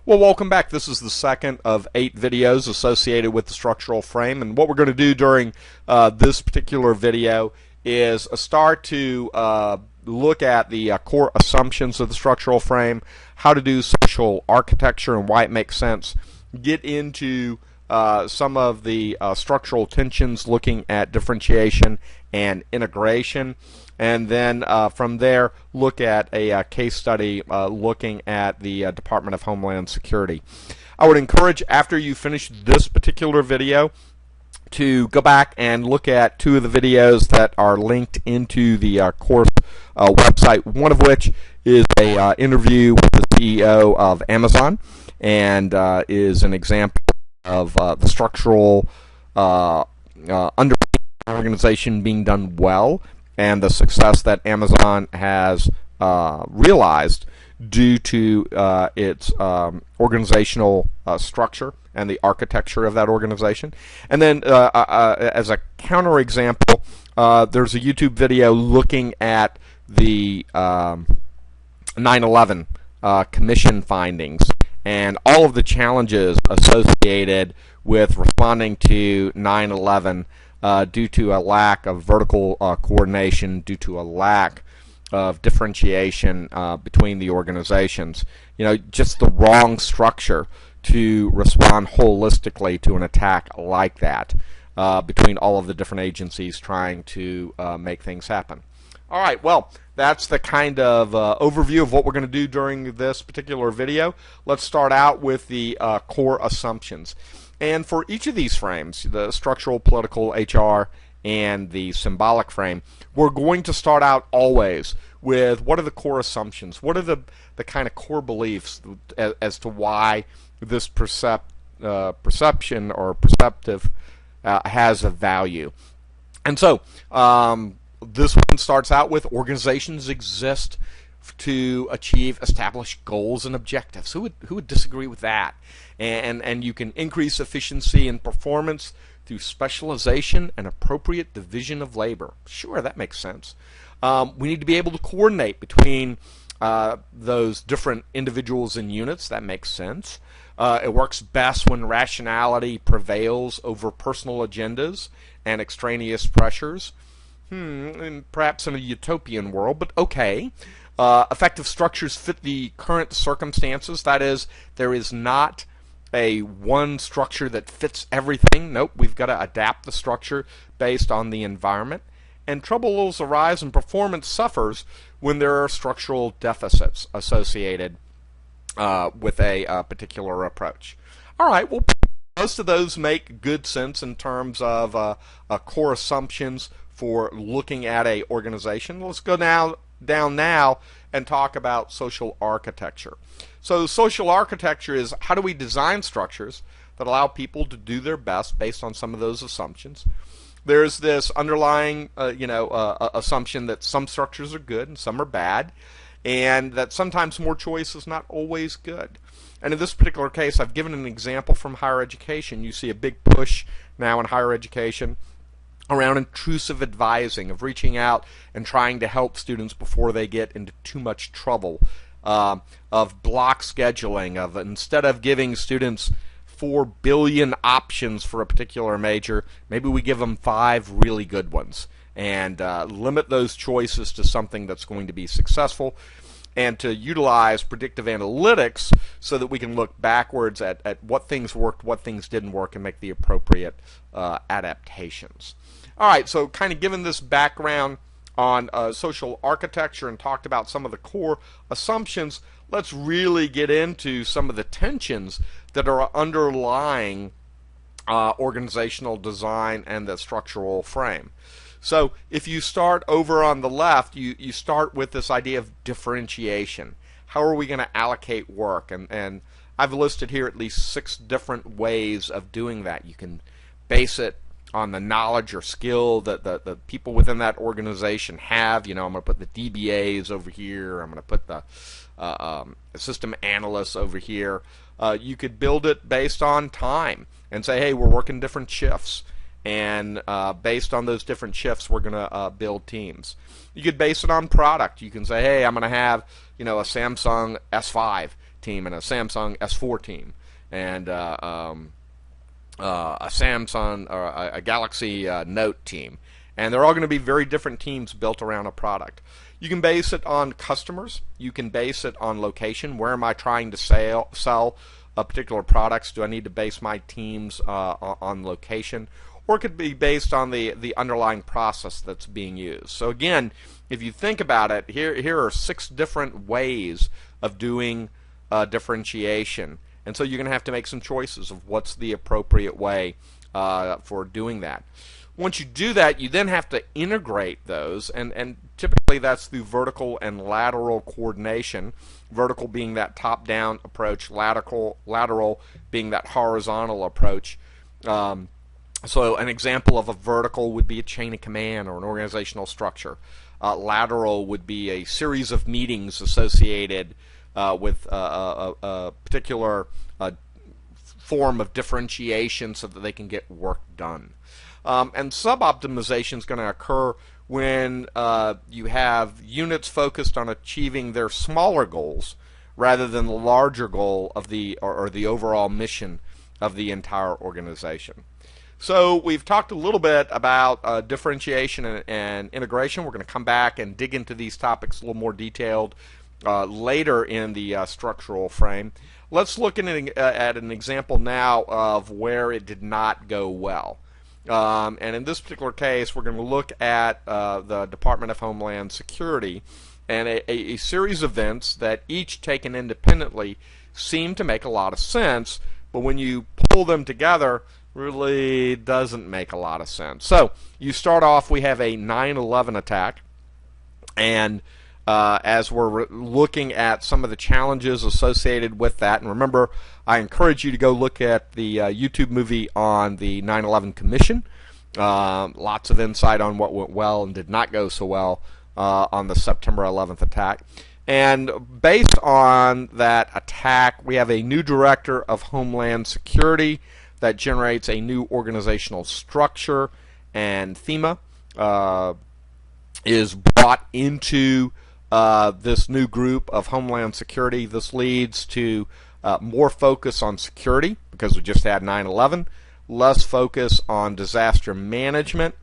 Well, welcome back. This is the second of 8 videos associated with the structural frame, and what we're going to do during this particular video is start to look at the core assumptions of the structural frame, how to do social architecture and why it makes sense, get into some of the structural tensions looking at differentiation and integration, and then from there look at a case study looking at the Department of Homeland Security. I would encourage, after you finish this particular video, to go back and look at 2 of the videos that are linked into the course website, one of which is a interview with the CEO of Amazon, and is an example of the structural under organization being done well and the success that Amazon has realized due to its organizational structure and the architecture of that organization. And then as a counterexample, there's a YouTube video looking at the 9/11 commission findings and all of the challenges associated with responding to 9/11 due to a lack of vertical coordination, due to a lack of differentiation between the organizations. You know, just the wrong structure to respond holistically to an attack like that between all of the different agencies trying to make things happen. All right, well, that's the kind of overview of what we're going to do during this particular video. Let's start out with the core assumptions. And for each of these frames, the structural, political, HR, and the symbolic frame, we're going to start out always with what are the core assumptions? What are the kind of core beliefs as to why this perception or perceptive has a value? And so this one starts out with organizations exist to achieve established goals and objectives. Who would disagree with that? And you can increase efficiency and performance through specialization and appropriate division of labor. Sure, that makes sense. We need to be able to coordinate between those different individuals and units. That makes sense. It works best when rationality prevails over personal agendas and extraneous pressures. And perhaps in a utopian world, but okay. Effective structures fit the current circumstances. That is, there is not a one structure that fits everything. Nope, we've got to adapt the structure based on the environment. And troubles arise and performance suffers when there are structural deficits associated with a particular approach. All right, well, most of those make good sense in terms of core assumptions for looking at a organization. Let's go down now and talk about social architecture. So social architecture is how do we design structures that allow people to do their best based on some of those assumptions. There's this underlying assumption that some structures are good and some are bad, and that sometimes more choice is not always good. And in this particular case, I've given an example from higher education. You see a big push now in higher education around intrusive advising, of reaching out and trying to help students before they get into too much trouble, of block scheduling, of instead of giving students 4 billion options for a particular major, maybe we give them 5 really good ones and limit those choices to something that's going to be successful, and to utilize predictive analytics so that we can look backwards at what things worked, what things didn't work, and make the appropriate adaptations. All right, so kind of given this background on social architecture and talked about some of the core assumptions, let's really get into some of the tensions that are underlying organizational design and the structural frame. So if you start over on the left, you start with this idea of differentiation. How are we going to allocate work? And I've listed here at least 6 different ways of doing that. You can base it on the knowledge or skill that the people within that organization have. You know, I'm going to put the DBAs over here. I'm going to put the system analysts over here. You could build it based on time and say, hey, we're working different shifts. and based on those different shifts, we're going to build teams. You could base it on product. You can say, hey, I'm going to have a Samsung S5 team and a Samsung S4 team, and a Samsung or a Galaxy Note team, and they're all going to be very different teams built around a product. You can base it on customers. You can base it on location. Where am I trying to sell particular products? Do I need to base my teams on location? Or it could be based on the underlying process that's being used. So again, if you think about it, here are 6 different ways of doing differentiation. And so you're going to have to make some choices of what's the appropriate way for doing that. Once you do that, you then have to integrate those, and typically that's through vertical and lateral coordination. Vertical being that top-down approach, lateral being that horizontal approach. So an example of a vertical would be a chain of command or an organizational structure. Lateral would be a series of meetings associated with a particular form of differentiation so that they can get work done. And sub-optimization is going to occur when you have units focused on achieving their smaller goals rather than the larger goal of the overall mission of the entire organization. So we've talked a little bit about differentiation and integration. We're going to come back and dig into these topics a little more detailed later in the structural frame. Let's look at an example now of where it did not go well. And in this particular case, we're going to look at the Department of Homeland Security and a series of events that each taken independently seem to make a lot of sense, but when you pull them together, really doesn't make a lot of sense. So you start off, we have a 9/11 attack, and as we're looking at some of the challenges associated with that, and remember, I encourage you to go look at the YouTube movie on the 9/11 Commission. Lots of insight on what went well and did not go so well on the September 11th attack. And based on that attack, we have a new director of Homeland Security that generates a new organizational structure, and FEMA is brought into this new group of Homeland Security. This leads to more focus on security because we just had 9/11, less focus on disaster management,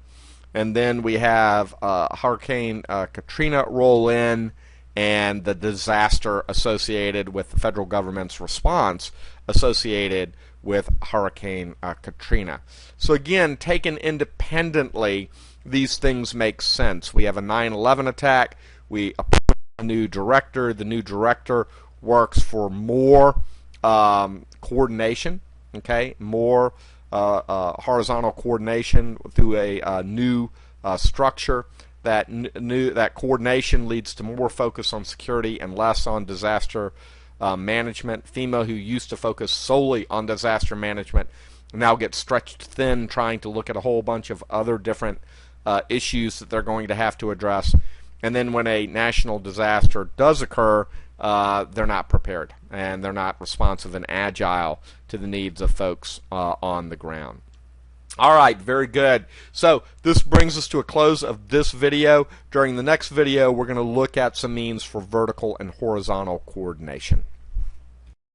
and then we have Hurricane Katrina roll in and the disaster associated with the federal government's response associated with Hurricane Katrina. So again, taken independently, these things make sense. We have a 9/11 attack. We appoint a new director. The new director works for more coordination, okay, more horizontal coordination through a new structure. That coordination leads to more focus on security and less on disaster management. FEMA, who used to focus solely on disaster management, now gets stretched thin trying to look at a whole bunch of other different issues that they're going to have to address. And then when a national disaster does occur, they're not prepared and they're not responsive and agile to the needs of folks on the ground. All right, very good. So this brings us to a close of this video. During the next video, we're going to look at some means for vertical and horizontal coordination.